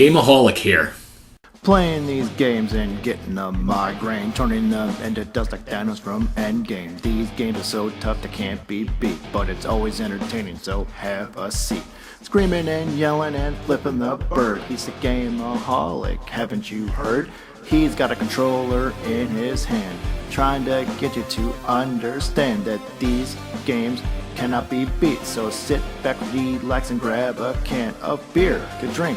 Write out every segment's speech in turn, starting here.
GAME-O-HOLIC here. Playing these games and getting a migraine, turning them into dust like Thanos from Endgame. These games are so tough they can't be beat, but it's always entertaining, so have a seat. Screaming and yelling and flipping the bird. He's the gameaholic, haven't you heard? He's got a controller in his hand, trying to get you to understand that these games cannot be beat. So sit back, relax, and grab a can of beer to drink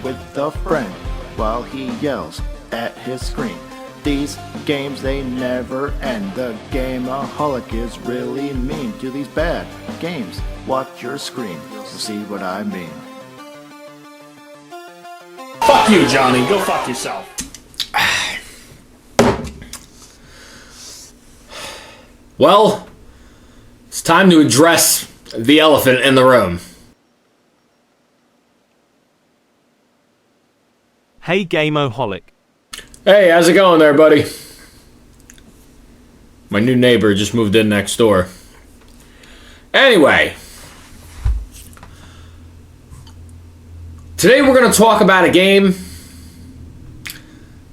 with a friend while he yells at his screen. These games, they never end. The gameaholic is really mean to these bad games. Watch your screen, you'll see what I mean. Fuck you, Johnny. Go fuck yourself. Well, it's time to address the elephant in the room. Hey GAME-O-HOLIC. Hey, how's it going there, buddy? My new neighbor just moved in next door. Anyway, today we're going to talk about a game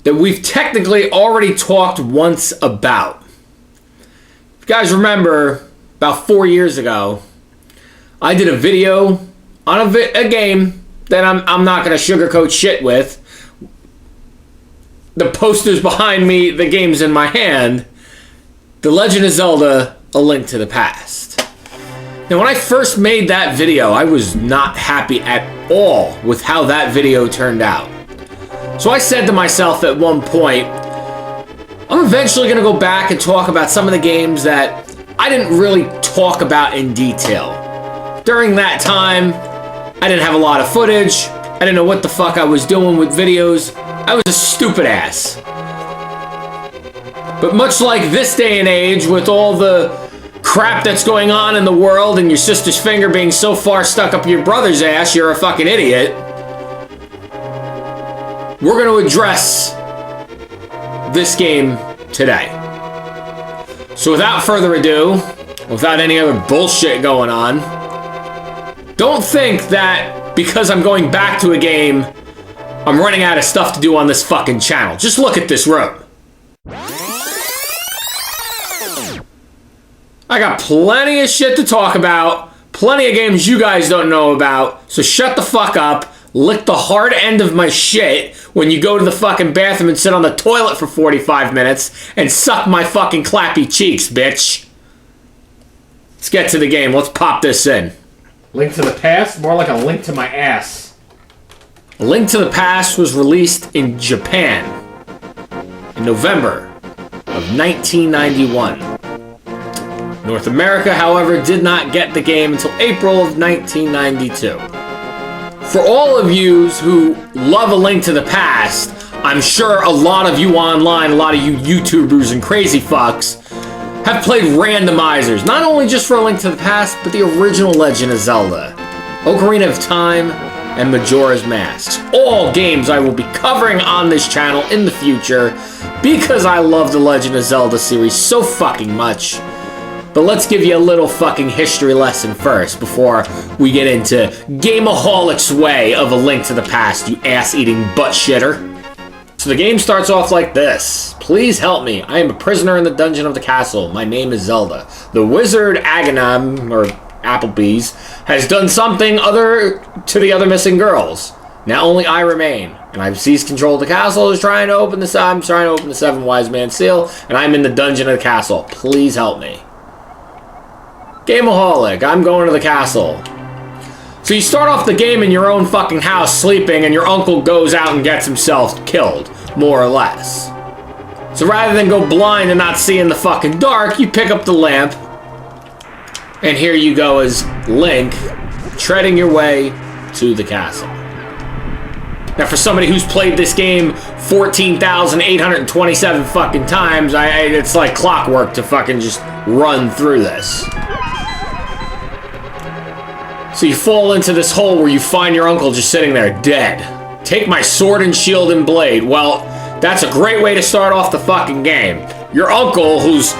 that we've technically already talked once about. If you guys remember, about 4 years ago, I did a video on a game that I'm not going to sugarcoat shit with. The poster's behind me, the game's in my hand. The Legend of Zelda, A Link to the Past. Now, when I first made that video, I was not happy at all with how that video turned out. So I said to myself at one point, I'm eventually going to go back and talk about some of the games that I didn't really talk about in detail. During that time, I didn't have a lot of footage. I didn't know what the fuck I was doing with videos. I was a stupid ass. But much like this day and age, with all the crap that's going on in the world and your sister's finger being so far stuck up your brother's ass, you're a fucking idiot. We're going to address this game today. So without further ado, without any other bullshit going on, don't think that because I'm going back to a game, I'm running out of stuff to do on this fucking channel. Just look at this room. I got plenty of shit to talk about, plenty of games you guys don't know about, so shut the fuck up, lick the hard end of my shit when you go to the fucking bathroom and sit on the toilet for 45 minutes, and suck my fucking clappy cheeks, bitch. Let's get to the game. Let's pop this in. Link to the Past? More like a link to my ass. A Link to the Past was released in Japan in November of 1991. North America, however, did not get the game until April of 1992. For all of you who love A Link to the Past, I'm sure a lot of you online, a lot of you YouTubers and crazy fucks, have played randomizers, not only just for A Link to the Past, but the original Legend of Zelda, Ocarina of Time, and Majora's Mask. All games I will be covering on this channel in the future because I love the Legend of Zelda series so fucking much. But let's give you a little fucking history lesson first before we get into GAME-O-HOLIC'S way of A Link to the Past, you ass-eating butt shitter. So the game starts off like this. Please help me. I am a prisoner in the dungeon of the castle. My name is Zelda. The wizard Aghanim, or Applebee's, has done something other to the other missing girls. Now only I remain, and I've seized control of the castle. I'm trying to open the seven wise man seal, and I'm in the dungeon of the castle. Please help me. GAME-O-HOLIC, I'm going to the castle. So you start off the game in your own fucking house sleeping, and your uncle goes out and gets himself killed, more or less. So rather than go blind and not see in the fucking dark, you pick up the lamp, and here you go as Link, treading your way to the castle. Now for somebody who's played this game 14,827 fucking times, it's like clockwork to fucking just run through this. So you fall into this hole where you find your uncle just sitting there dead. Take my sword and shield and blade. Well, that's a great way to start off the fucking game. Your uncle, who's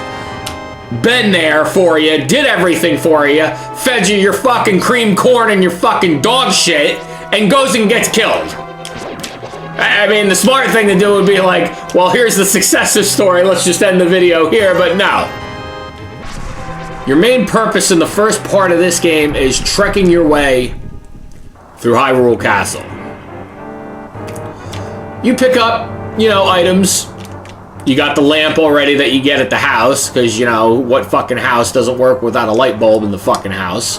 been there for you, did everything for you, fed you your fucking cream corn and your fucking dog shit, and goes and gets killed. I mean, the smart thing to do would be like, well, here's the successor story, let's just end the video here, but no. Your main purpose in the first part of this game is trekking your way through Hyrule Castle. You pick up, you know, items. You got the lamp already that you get at the house, because, you know, what fucking house doesn't work without a light bulb in the fucking house?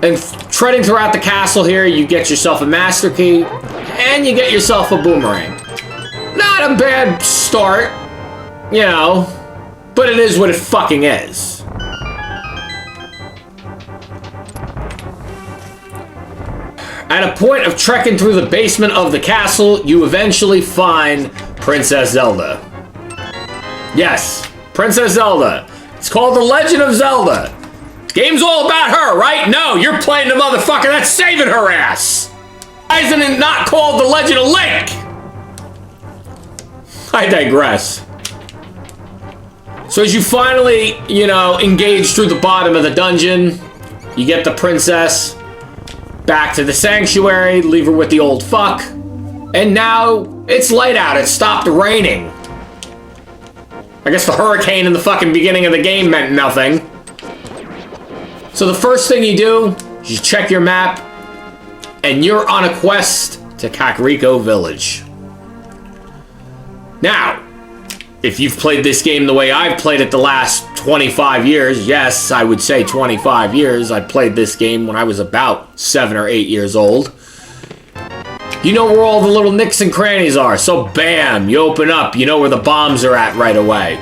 And treading throughout the castle here, you get yourself a master key, and you get yourself a boomerang. Not a bad start, you know, but it is what it fucking is. At a point of trekking through the basement of the castle, you eventually find Princess Zelda. Yes, Princess Zelda. It's called The Legend of Zelda. Game's all about her, right? No, you're playing the motherfucker that's saving her ass. Why isn't it not called The Legend of Link? I digress. So as you finally, you know, engage through the bottom of the dungeon, you get the princess back to the sanctuary, leave her with the old fuck, and now it's light out. It stopped raining. I guess the hurricane in the fucking beginning of the game meant nothing. So the first thing you do is you check your map, and you're on a quest to Kakariko Village. Now, if you've played this game the way I've played it the last 25 years, yes, I would say 25 years. I played this game when I was about 7 or 8 years old. You know where all the little nicks and crannies are, so bam, you open up, you know where the bombs are at right away.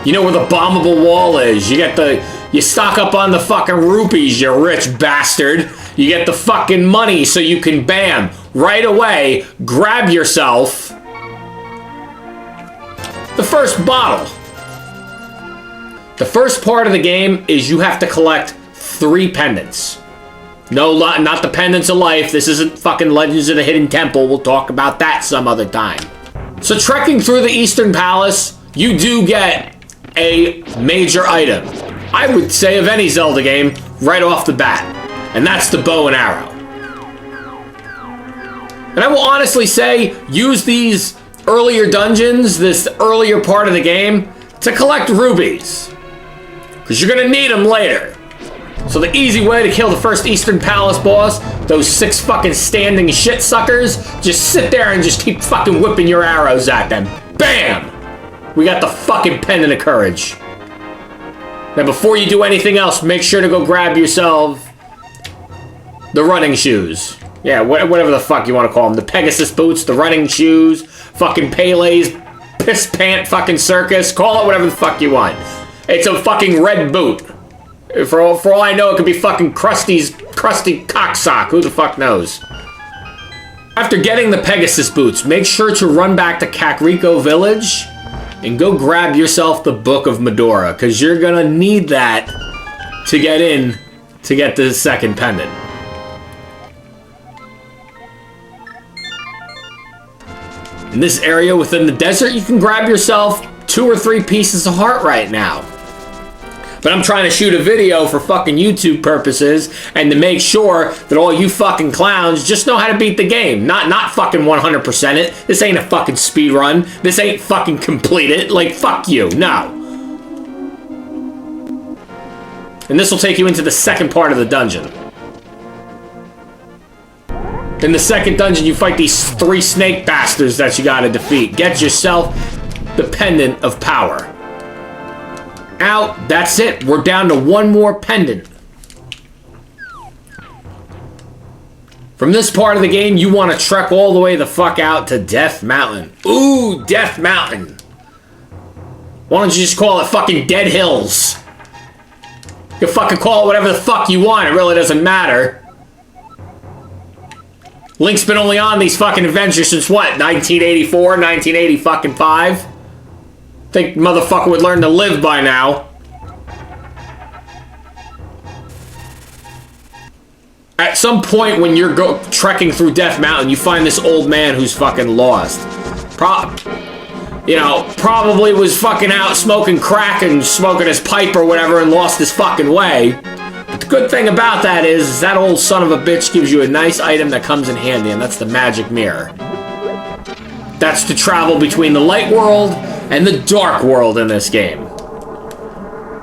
You know where the bombable wall is. You stock up on the fucking rupees, you rich bastard. You get the fucking money so you can, bam, right away, grab yourself the first bottle. The first part of the game is you have to collect 3 pendants. No, not the pendants of life. This isn't fucking Legends of the Hidden Temple. We'll talk about that some other time. So trekking through the Eastern Palace, you do get a major item. I would say of any Zelda game, right off the bat. And that's the bow and arrow. And I will honestly say, use these earlier dungeons, this earlier part of the game, to collect rubies. Because you're gonna need them later. So the easy way to kill the first Eastern Palace boss, those 6 fucking standing shit suckers, just sit there and just keep fucking whipping your arrows at them. Bam! We got the fucking pendant of courage. Now before you do anything else, make sure to go grab yourself the running shoes. Yeah, whatever the fuck you want to call them. The Pegasus boots, the running shoes, fucking Pele's piss pant fucking circus. Call it whatever the fuck you want. It's a fucking red boot. For all I know, it could be fucking crusty cocksock. Who the fuck knows? After getting the Pegasus boots, make sure to run back to Kakariko Village and go grab yourself the Book of Medora, because you're gonna need that to get in to get the second pendant. In this area within the desert, you can grab yourself 2 or 3 pieces of heart right now. But I'm trying to shoot a video for fucking YouTube purposes and to make sure that all you fucking clowns just know how to beat the game. Not fucking 100% it. This ain't a fucking speed run. This ain't fucking complete it. Like, fuck you. No. And this will take you into the second part of the dungeon. In the second dungeon, you fight these 3 snake bastards that you gotta defeat. Get yourself the Pendant of Power. Now, that's it. We're down to 1 more pendant. From this part of the game, you want to trek all the way the fuck out to Death Mountain. Ooh, Death Mountain. Why don't you just call it fucking Dead Hills? You can fucking call it whatever the fuck you want. It really doesn't matter. Link's been only on these fucking adventures since what? 1984, 1980 fucking 5? Think motherfucker would learn to live by now. At some point when you're trekking through Death Mountain, you find this old man who's fucking lost. Probably was fucking out smoking crack and smoking his pipe or whatever and lost his fucking way. But the The good thing about that is that old son of a bitch gives you a nice item that comes in handy, and that's the magic mirror. That's to travel between the light world and the dark world in this game.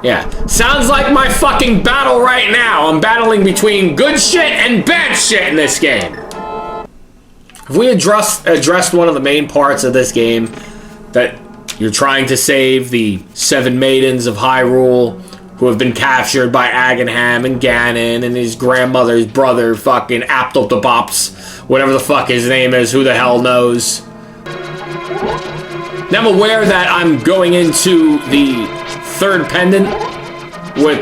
Yeah, sounds like my fucking battle right now. I'm battling between good shit and bad shit in this game. Have we addressed one of the main parts of this game? That you're trying to save the 7 maidens of Hyrule who have been captured by Aghanim and Ganon and his grandmother's brother, fucking Aptotopops, whatever the fuck his name is, who the hell knows. Now I'm aware that I'm going into the 3rd pendant with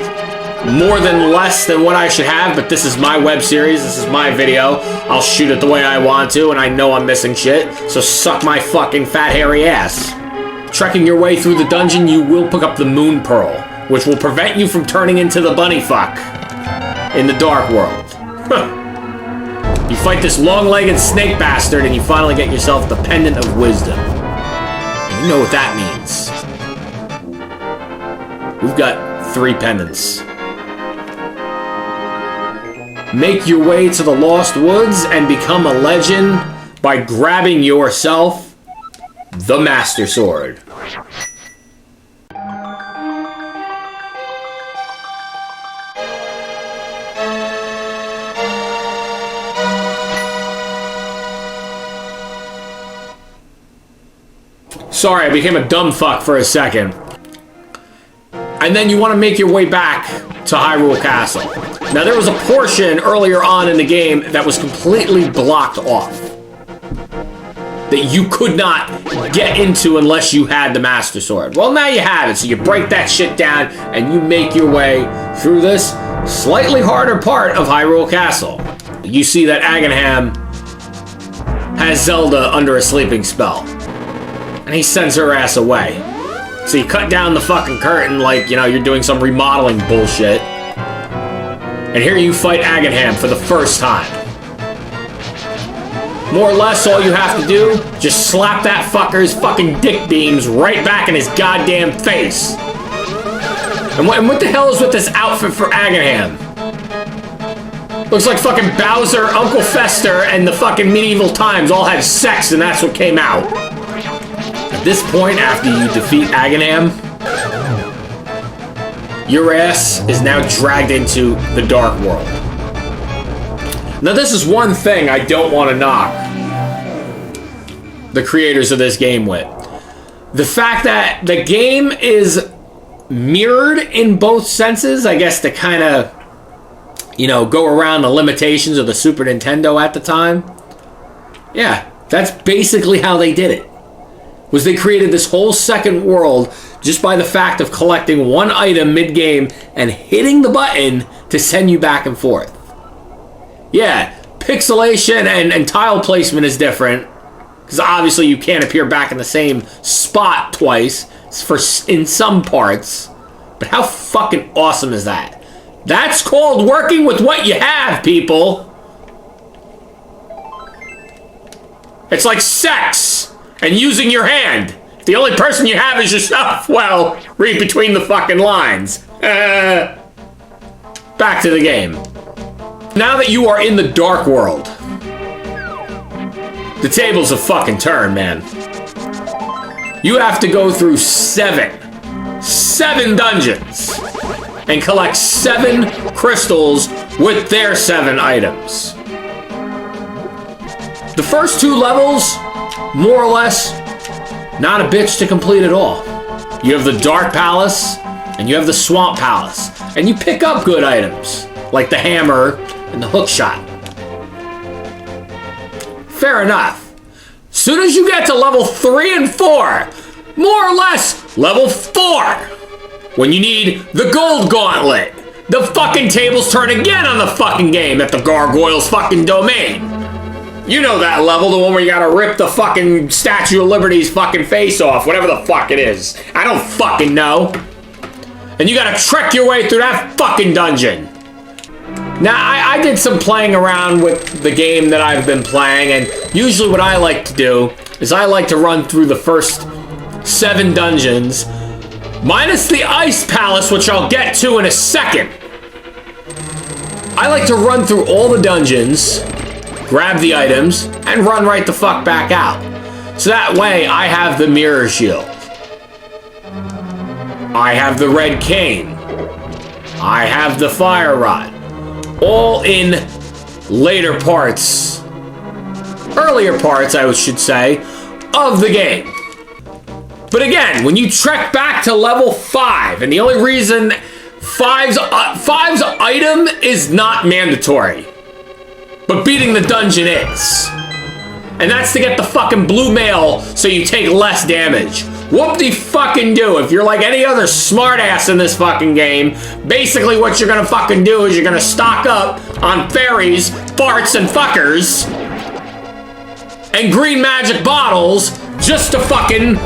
more than less than what I should have, but this is my web series, this is my video. I'll shoot it the way I want to, and I know I'm missing shit, so suck my fucking fat hairy ass. Trekking your way through the dungeon, you will pick up the Moon Pearl, which will prevent you from turning into the bunny fuck in the Dark World. You fight this long-legged snake bastard, and you finally get yourself the Pendant of Wisdom. And you know what that means. We've got 3 pendants. Make your way to the Lost Woods and become a legend by grabbing yourself the Master Sword. Sorry, I became a dumb fuck for a second. And then you want to make your way back to Hyrule Castle. Now, there was a portion earlier on in the game that was completely blocked off, that you could not get into unless you had the Master Sword. Well, now you have it, so you break that shit down and you make your way through this slightly harder part of Hyrule Castle. You see that Aghanim has Zelda under a sleeping spell, and he sends her ass away. So you cut down the fucking curtain like, you know, you're doing some remodeling bullshit. And here you fight Aghanim for the first time. More or less, all you have to do, just slap that fucker's fucking dick beams right back in his goddamn face. And what the hell is with this outfit for Aghanim? Looks like fucking Bowser, Uncle Fester, and the fucking medieval times all had sex and that's what came out. At this point, after you defeat Aghanim, your ass is now dragged into the Dark World. Now, this is one thing I don't want to knock the creators of this game with. The fact that the game is mirrored in both senses, I guess, to kind of, you know, go around the limitations of the Super Nintendo at the time. Yeah, that's basically how they did it. Was they created this whole second world just by the fact of collecting one item mid-game and hitting the button to send you back and forth. Yeah, pixelation and tile placement is different, because obviously you can't appear back in the same spot twice in some parts. But how fucking awesome is that? That's called working with what you have, people. It's like sex and using your hand. If the only person you have is yourself, well, read between the fucking lines. Back to the game. Now that you are in the Dark World, the tables have fucking turned, man. You have to go through 7 dungeons and collect 7 crystals with their 7 items. The first 2 levels, more or less, not a bitch to complete at all. You have the Dark Palace and you have the Swamp Palace, and you pick up good items like the hammer and the hook shot. Fair enough. Soon as you get to level 3 and 4, more or less level 4, when you need the Gold Gauntlet, the fucking tables turn again on the fucking game at the Gargoyle's fucking domain. You know that level, the one where you gotta rip the fucking Statue of Liberty's fucking face off, whatever the fuck it is. I don't fucking know. And you gotta trek your way through that fucking dungeon. Now, I did some playing around with the game that I've been playing, and usually what I like to do is I like to run through the first 7 dungeons, minus the Ice Palace, which I'll get to in a second. I like to run through all the dungeons, grab the items, and run right the fuck back out. So that way, I have the mirror shield. I have the red cane. I have the fire rod. All in later parts, earlier parts, I should say, of the game. But again, when you trek back to level 5, and the only reason Five's item is not mandatory, but beating the dungeon is. And that's to get the fucking blue mail so you take less damage. Whoop-de-fucking-do. If you're like any other smartass in this fucking game, basically what you're gonna fucking do is you're gonna stock up on fairies, farts, and fuckers, and green magic bottles just to fucking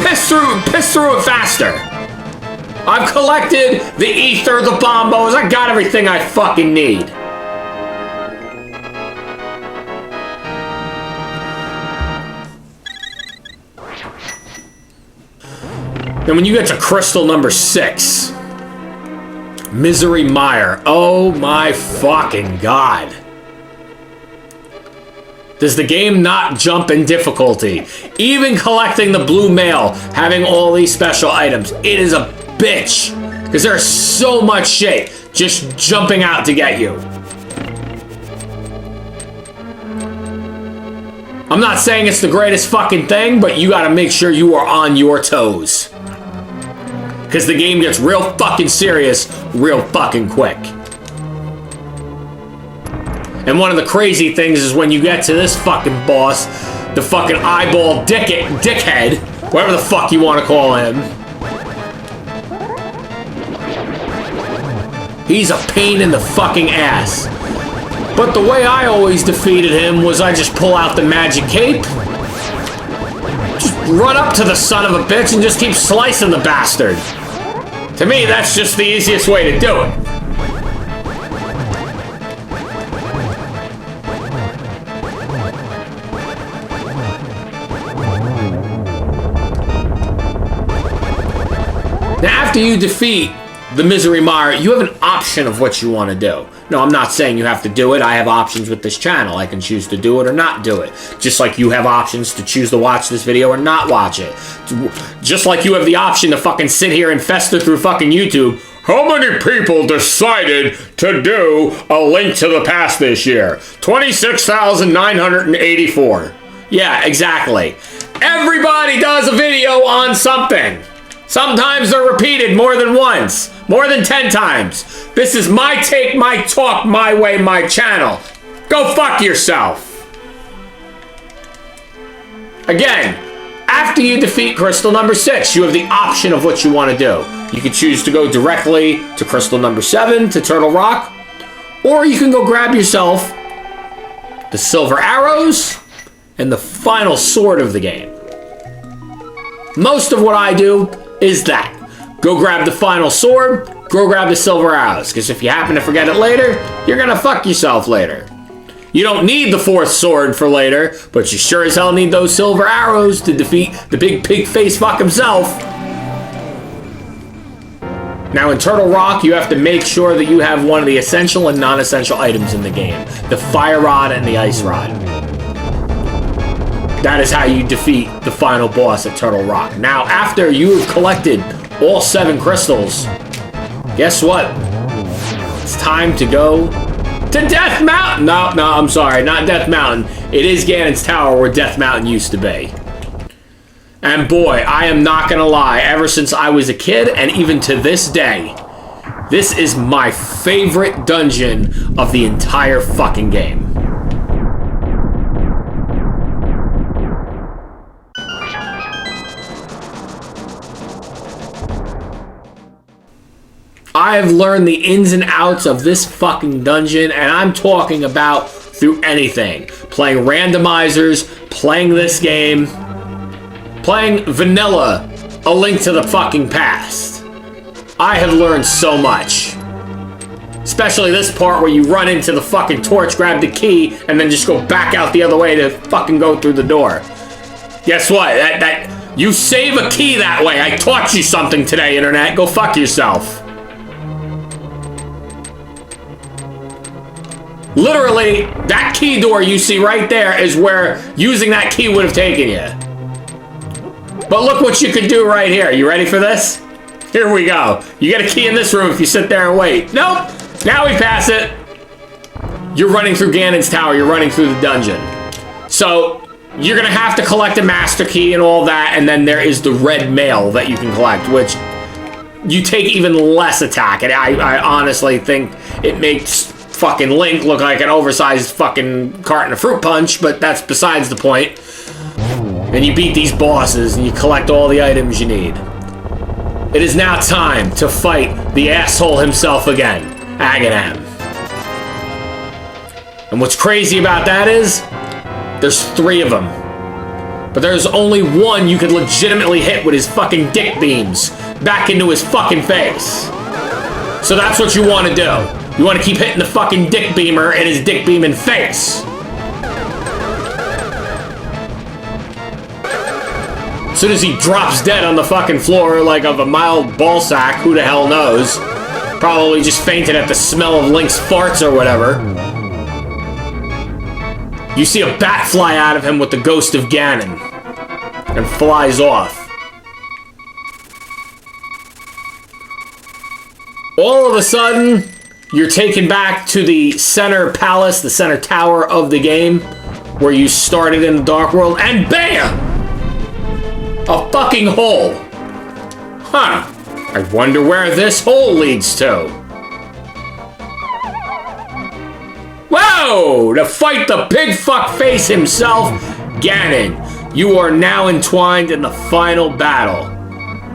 piss through it faster. I've collected the ether, the bombos, I got everything I fucking need. And when you get to crystal number 6, Misery Mire, oh my fucking god. Does the game not jump in difficulty? Even collecting the blue mail, having all these special items, it is a bitch. Because there's so much shit just jumping out to get you. I'm not saying it's the greatest fucking thing, but you gotta make sure you are on your toes. Because the game gets real fucking serious real fucking quick. And one of the crazy things is when you get to this fucking boss, the fucking eyeball dickhead, whatever the fuck you want to call him. He's a pain in the fucking ass. But the way I always defeated him was I just pull out the magic cape, just run up to the son of a bitch and just keep slicing the bastard. To me, that's just the easiest way to do it. Now, after you defeat the Misery Mire, you have an option of what you want to do. No, I'm not saying you have to do it. I have options with this channel. I can choose to do it or not do it. Just like you have options to choose to watch this video or not watch it. Just like you have the option to fucking sit here and fester through fucking YouTube. How many people decided to do a Link to the Past this year? 26,984. Yeah, exactly. Everybody does a video on something. Sometimes they're repeated more than once, more than 10 times. This is my take, my talk, my way, my channel. Go fuck yourself. Again, after you defeat crystal number 6, you have the option of what you want to do. You can choose to go directly to crystal number 7, to Turtle Rock, or you can go grab yourself the silver arrows and the final sword of the game. Most of what I do is that. Go grab the final sword, go grab the silver arrows, because if you happen to forget it later, you're gonna fuck yourself later. You don't need the 4th sword for later, but you sure as hell need those silver arrows to defeat the big pig face fuck himself. Now in Turtle Rock, you have to make sure that you have one of the essential and non-essential items in the game. The fire rod and the ice rod. That is how you defeat the final boss at Turtle Rock. Now, after you have collected all 7 crystals, guess what? It's time to go to Death Mountain. No, I'm sorry, not Death Mountain. It is Ganon's Tower where Death Mountain used to be. And boy, I am not gonna lie, ever since I was a kid, and even to this day, this is my favorite dungeon of the entire fucking game. I have learned the ins and outs of this fucking dungeon, and I'm talking about through anything. Playing randomizers, playing this game, playing vanilla, A Link to the fucking Past. I have learned so much. Especially this part where you run into the fucking torch, grab the key, and then just go back out the other way to fucking go through the door. Guess what? You save a key that way. I taught you something today, Internet. Go fuck yourself. Literally, that key door you see right there is where using that key would have taken you. But look what you could do right here. You ready for this? Here we go. You get a key in this room if you sit there and wait. Nope. Now we pass it. You're running through Ganon's tower. You're running through the dungeon. So you're going to have to collect a master key and all that. And then there is the red mail that you can collect, which you take even less attack. And I honestly think it makes fucking Link look like an oversized fucking carton of fruit punch, but that's besides the point. And you beat these bosses and you collect all the items you need. It is now time to fight the asshole himself again, Aghanim. And what's crazy about that is, there's 3 of them. But there's only one you could legitimately hit with his fucking dick beams back into his fucking face. So that's what you want to do. You want to keep hitting the fucking dick beamer in his dick beaming face. As soon as he drops dead on the fucking floor like of a mild ball sack, who the hell knows? Probably just fainted at the smell of Link's farts or whatever. You see a bat fly out of him with the ghost of Ganon and flies off. All of a sudden, you're taken back to the center palace, the center tower of the game, where you started in the Dark World, and BAM! A fucking hole. Huh. I wonder where this hole leads to. Whoa! To fight the pig fuck face himself, Ganon. You are now entwined in the final battle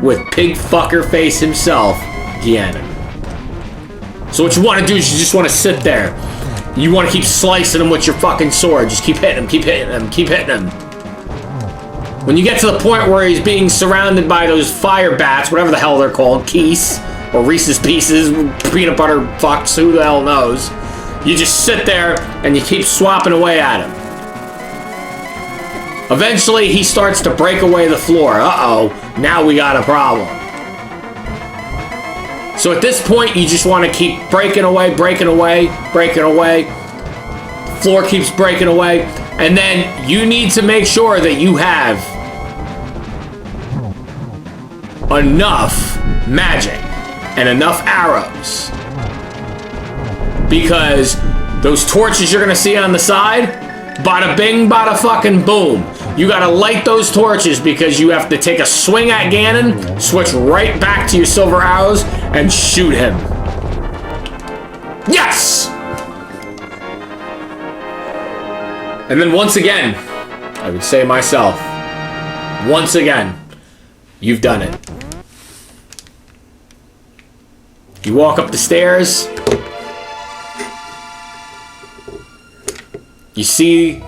with pig fucker face himself, Ganon. So what you want to do is you just want to sit there. You want to keep slicing him with your fucking sword. Just keep hitting him, keep hitting him, keep hitting him. When you get to the point where he's being surrounded by those fire bats, whatever the hell they're called, Keese, or Reese's Pieces, peanut butter fucks, who the hell knows, you just sit there and you keep swapping away at him. Eventually, he starts to break away the floor. Uh-oh, now we got a problem. So at this point, you just want to keep breaking away, breaking away, breaking away. The floor keeps breaking away. And then you need to make sure that you have enough magic and enough arrows. Because those torches you're going to see on the side, bada bing, bada fucking boom. You got to light those torches because you have to take a swing at Ganon, switch right back to your silver arrows, and shoot him. Yes! And then once again, I would say myself, once again, you've done it. You walk up the stairs. You see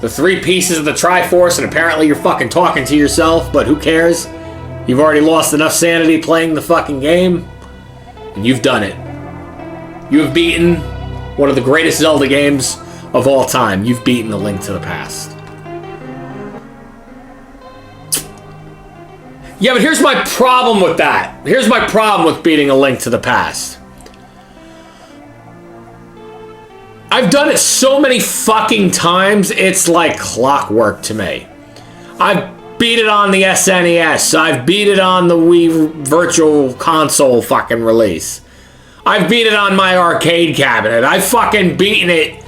the 3 pieces of the Triforce, and apparently you're fucking talking to yourself, but who cares? You've already lost enough sanity playing the fucking game, and you've done it. You have beaten one of the greatest Zelda games of all time. You've beaten A Link to the Past. Yeah, but here's my problem with that. Here's my problem with beating A Link to the Past. I've done it so many fucking times, it's like clockwork to me. I've beat it on the SNES. I've beat it on the Wii Virtual Console fucking release. I've beat it on my arcade cabinet. I've fucking beaten it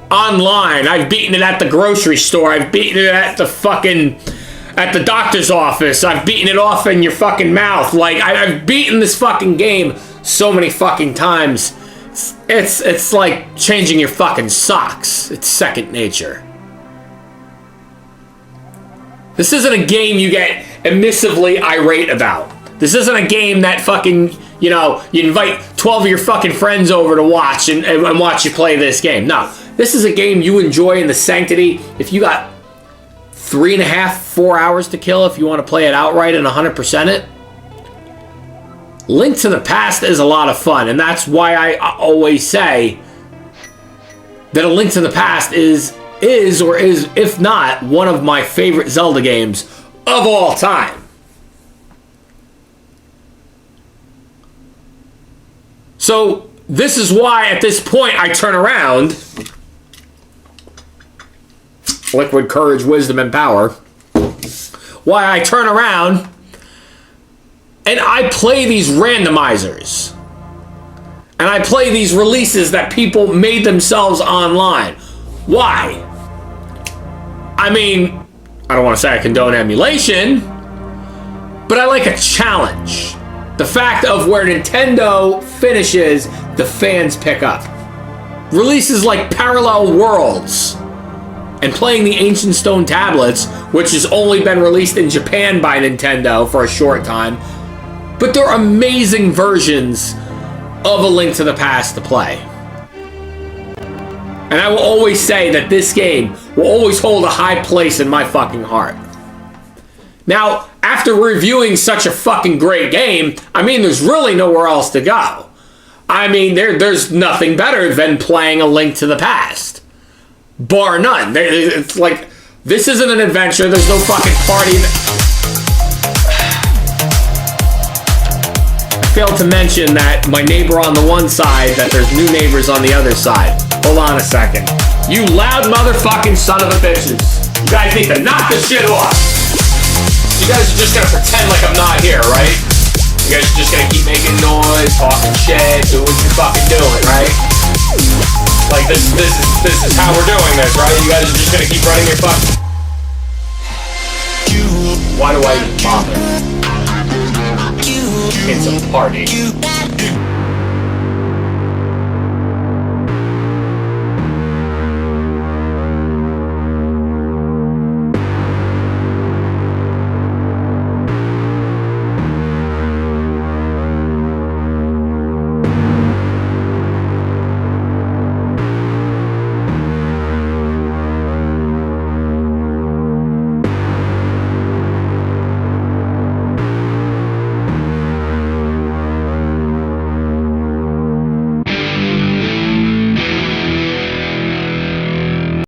online. I've beaten it at the grocery store. I've beaten it at the fucking... at the doctor's office. I've beaten it off in your fucking mouth. Like, I've beaten this fucking game so many fucking times. It's like changing your fucking socks. It's second nature. This isn't a game you get emissively irate about. This isn't a game that fucking, you know, you invite 12 of your fucking friends over to watch and watch you play this game. No. This is a game you enjoy in the sanctity. If you got 3.5, 4 hours to kill if you want to play it outright and 100% it, Link to the Past is a lot of fun, and that's why I always say that A Link to the Past is, or is, if not, one of my favorite Zelda games of all time. So, this is why at this point I turn around. Liquid courage, wisdom, and power. Why I turn around and I play these randomizers. And I play these releases that people made themselves online. Why? I mean, I don't want to say I condone emulation, but I like a challenge. The fact of where Nintendo finishes, the fans pick up. Releases like Parallel Worlds and playing the Ancient Stone Tablets, which has only been released in Japan by Nintendo for a short time, but they're amazing versions of A Link to the Past to play. And I will always say that this game will always hold a high place in my fucking heart. Now, after reviewing such a fucking great game, I mean, there's really nowhere else to go. I mean, there's nothing better than playing A Link to the Past. Bar none. It's like, this isn't an adventure. There's no fucking party. I failed to mention that my neighbor on the one side, that there's new neighbors on the other side. Hold on a second. You loud motherfucking son of a bitches. You guys need to knock this shit off. You guys are just gonna pretend like I'm not here, right? You guys are just gonna keep making noise, talking shit, doing what you're fucking doing, right? Like this is how we're doing this, right? You guys are just gonna keep running your fucking. Why do I even bother? It's a party.